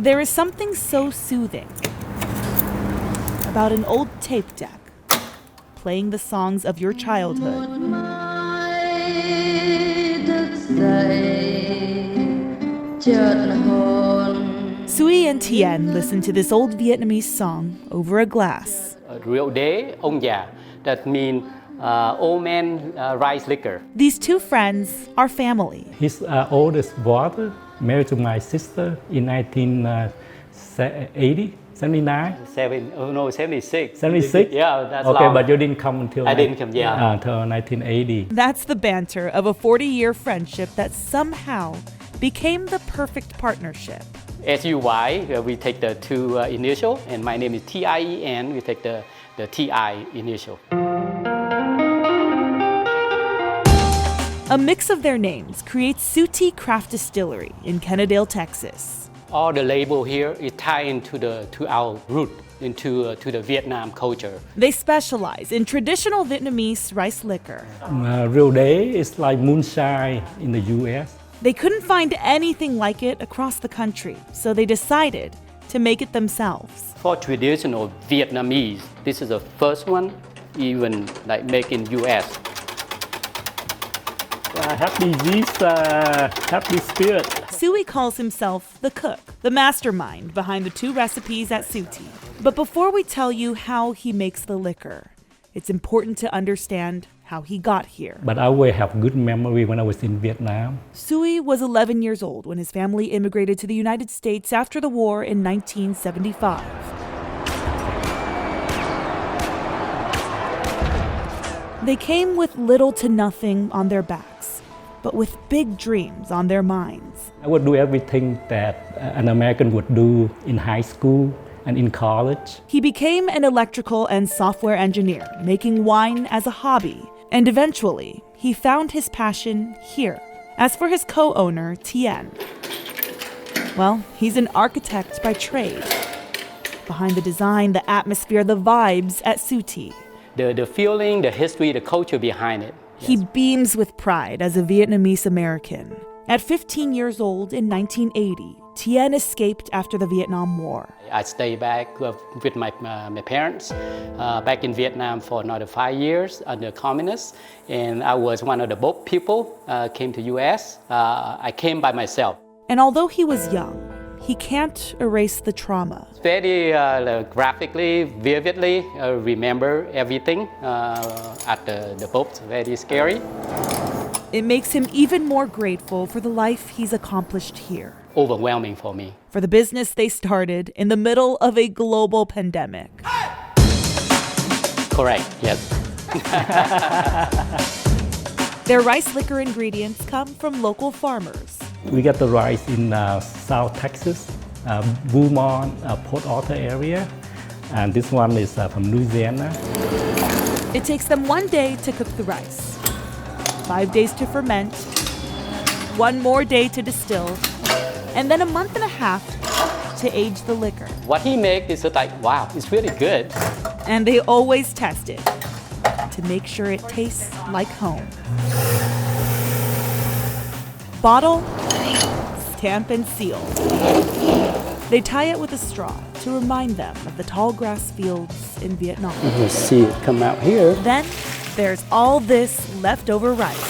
There is something so soothing about an old tape deck playing the songs of your childhood. Sui and Tien listen to this old Vietnamese song over a glass. Rượu đế ông già, that means old man rice liquor. These two friends are family. His oldest brother married to my sister in 1980, 79? 76. 76? Yeah, that's okay, long. But you didn't come until until 1980. That's the banter of a 40-year friendship that somehow became the perfect partnership. SUY, we take the two initial, and my name is TIEN, we take the TI initial. A mix of their names creates Foodie Craft Distillery in Kennedale, Texas. All the label here is tied into our root, into the Vietnam culture. They specialize in traditional Vietnamese rice liquor. Rượu đế is like moonshine in the U.S. They couldn't find anything like it across the country, so they decided to make it themselves. For traditional Vietnamese, this is the first one, even like made in U.S. Happy spirit. Sui calls himself the cook, the mastermind behind the two recipes at Foodie. But before we tell you how he makes the liquor, it's important to understand how he got here. But I always have good memory when I was in Vietnam. Sui was 11 years old when his family immigrated to the United States after the war in 1975. They came with little to nothing on their backs, but with big dreams on their minds. I would do everything that an American would do in high school and in college. He became an electrical and software engineer, making wine as a hobby, and eventually, he found his passion here. As for his co-owner, Tien, well, he's an architect by trade. Behind the design, the atmosphere, the vibes at Foodie. The feeling, the history, the culture behind it. Yes. He beams with pride as a Vietnamese American. At 15 years old in 1980, Tien escaped after the Vietnam War. I stayed back with my parents back in Vietnam for another 5 years under communists, and I was one of the boat people came to U.S. I came by myself. And although he was young, he can't erase the trauma. Very graphically, vividly remember everything at the boat. Very scary. It makes him even more grateful for the life he's accomplished here. Overwhelming for me. For the business they started in the middle of a global pandemic. Correct, yes. Their rice liquor ingredients come from local farmers. We get the rice in South Texas, Beaumont, Port Arthur area, and this one is from Louisiana. It takes them 1 day to cook the rice, 5 days to ferment, 1 more day to distill, and then a month and a half to age the liquor. What he makes is like, wow, it's really good. And they always test it to make sure it tastes like home. Bottle, stamp, and seal. They tie it with a straw to remind them of the tall grass fields in Vietnam. You can see it come out here. Then there's all this leftover rice.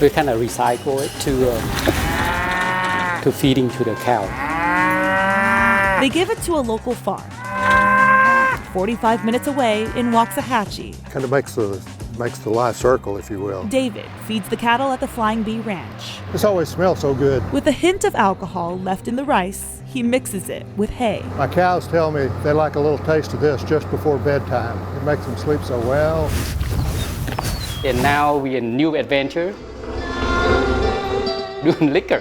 We kind of recycle it to feeding to the cow. They give it to a local farm, 45 minutes away in Waxahachie. Kind of makes the life circle, if you will. David feeds the cattle at the Flying Bee Ranch. This always smells so good. With a hint of alcohol left in the rice, he mixes it with hay. My cows tell me they like a little taste of this just before bedtime. It makes them sleep so well. And now we're in new adventure, doing liquor.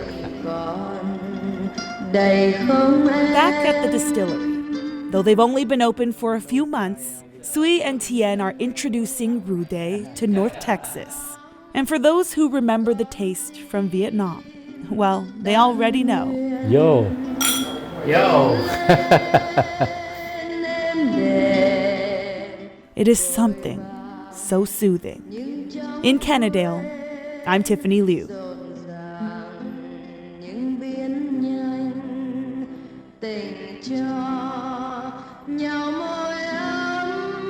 Back at the distillery, though they've only been open for a few months, Sui and Tien are introducing Rượu đế to North Texas. And for those who remember the taste from Vietnam, well, they already know. Yo. It is something so soothing. In Kennedale, I'm Tiffany Liou. Tình cho nhau môi ấm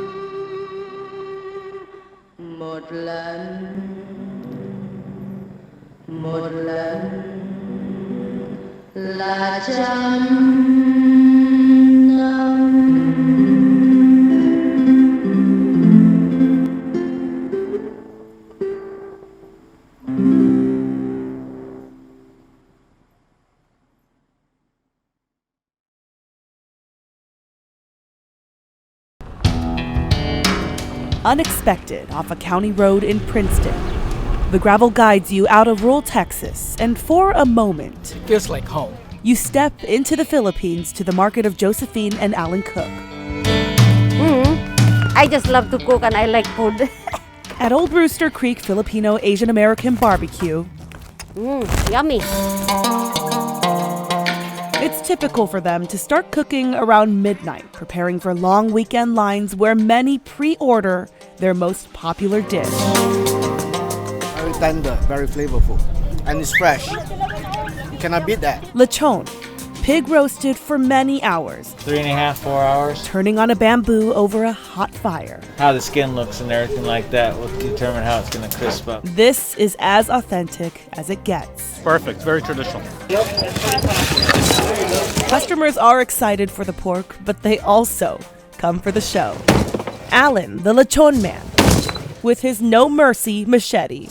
một lần là trăm năm. Unexpected off a county road in Princeton. The gravel guides you out of rural Texas, and for a moment, Feels like home. you step into the Philippines to the market of Josephine and Alan Cook. I just love to cook and I like food. At Old Rooster Creek Filipino Asian American Barbecue, Yummy. it's typical for them to start cooking around midnight, preparing for long weekend lines where many pre-order their most popular dish. Very tender, very flavorful, and it's fresh. You cannot beat that. Lechon, pig roasted for many hours, 3.5, 4 hours. turning on a bamboo over a hot fire. How the skin looks and everything like that will determine how it's going to crisp up. This is as authentic as it gets. Perfect, very traditional. Customers are excited for the pork, but they also come for the show. Alan, the lechon man, with his no mercy machete.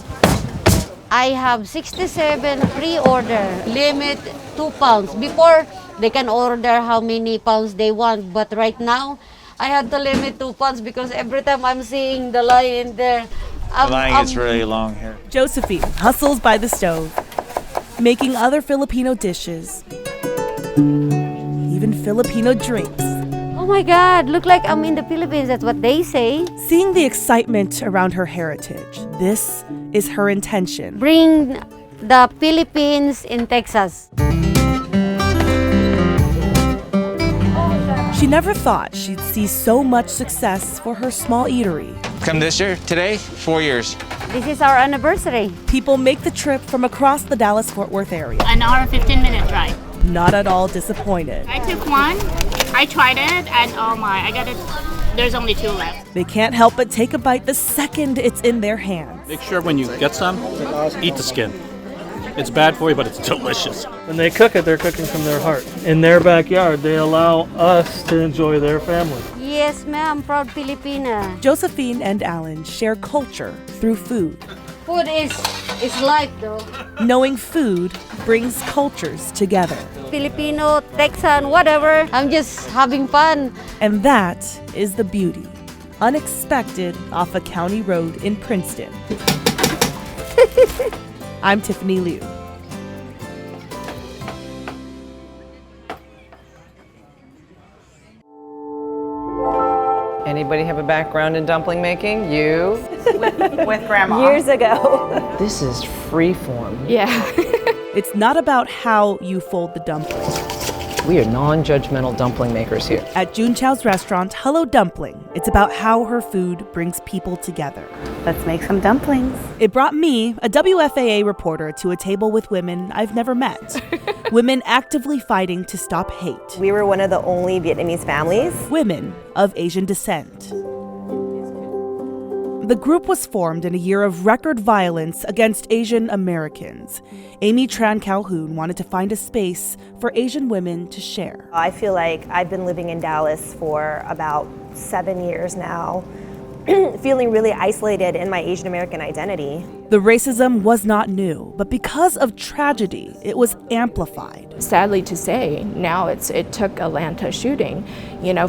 I have 67 pre-order, limit 2 pounds. Before, they can order how many pounds they want, but right now, I had to limit 2 pounds because every time I'm seeing the line in there, The line gets really long here. Josephine hustles by the stove, making other Filipino dishes, even Filipino drinks. oh my God, look like I'm in the Philippines, that's what they say. Seeing the excitement around her heritage, this is her intention. Bring the Philippines in Texas. She never thought she'd see so much success for her small eatery. Come this year, today, 4 years. This is our anniversary. People make the trip from across the Dallas-Fort Worth area, An hour and 15-minute drive. not at all disappointed. I took one, I tried it, and oh my, I got it. There's only 2 left. They can't help but take a bite the second it's in their hands. Make sure when you get some, eat the skin. It's bad for you, but it's delicious. When they cook it, they're cooking from their heart. In their backyard, they allow us to enjoy their family. Yes, ma'am, proud Filipina. Josephine and Alan share culture through food. Food is life, though. Knowing food brings cultures together. Filipino, Texan, whatever. I'm just having fun. And that is the beauty. Unexpected off a county road in Princeton. I'm Tiffany Liou. Anybody have a background in dumpling making? You? with Grandma. Years ago. This is free form. Yeah. It's not about how you fold the dumpling. We are non-judgmental dumpling makers here. At June Chow's restaurant, Hello Dumpling, it's about how her food brings people together. Let's make some dumplings. It brought me, a WFAA reporter, to a table with women I've never met. Women actively fighting to stop hate. We were one of the only Vietnamese families. Women of Asian descent. The group was formed in a year of record violence against Asian Americans. Amy Tran Calhoun wanted to find a space for Asian women to share. I feel like I've been living in Dallas for about 7 years now, feeling really isolated in my Asian American identity. The racism was not new, but because of tragedy, it was amplified. Sadly to say, now it took Atlanta shooting,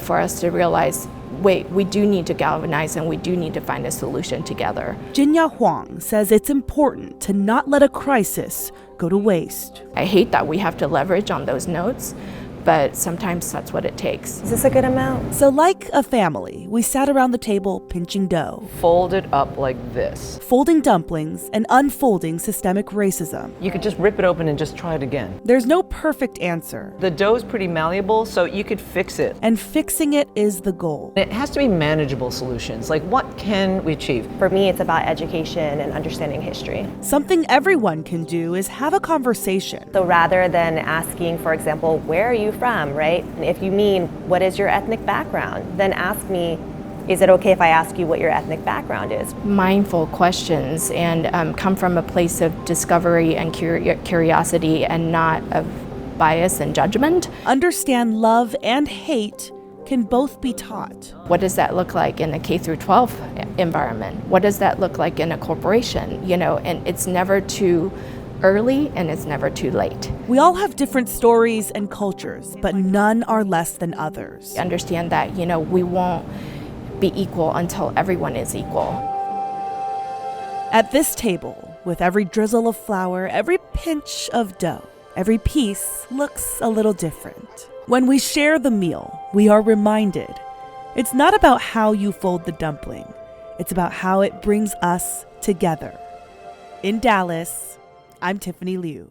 for us to realize, wait, we do need to galvanize and we do need to find a solution together. Jinya Huang says it's important to not let a crisis go to waste. I hate that we have to leverage on those notes, but sometimes that's what it takes. Is this a good amount? So like a family, we sat around the table pinching dough. Fold it up like this. Folding dumplings and unfolding systemic racism. You could just rip it open and just try it again. There's no perfect answer. The dough's pretty malleable, so you could fix it. And fixing it is the goal. It has to be manageable solutions. Like, what can we achieve? For me, it's about education and understanding history. Something everyone can do is have a conversation. So rather than asking, for example, where are you from, right? And if you mean, what is your ethnic background? Then ask me, is it okay if I ask you what your ethnic background is? Mindful questions and come from a place of discovery and curiosity and not of bias and judgment. Understand love and hate can both be taught. What does that look like in a K through 12 environment? What does that look like in a corporation? You know, and it's never too early and it's never too late. We all have different stories and cultures, but none are less than others. Understand that, you know, we won't be equal until everyone is equal. At this table, with every drizzle of flour, every pinch of dough, every piece looks a little different. When we share the meal, we are reminded it's not about how you fold the dumpling, it's about how it brings us together. In Dallas, I'm Tiffany Liou.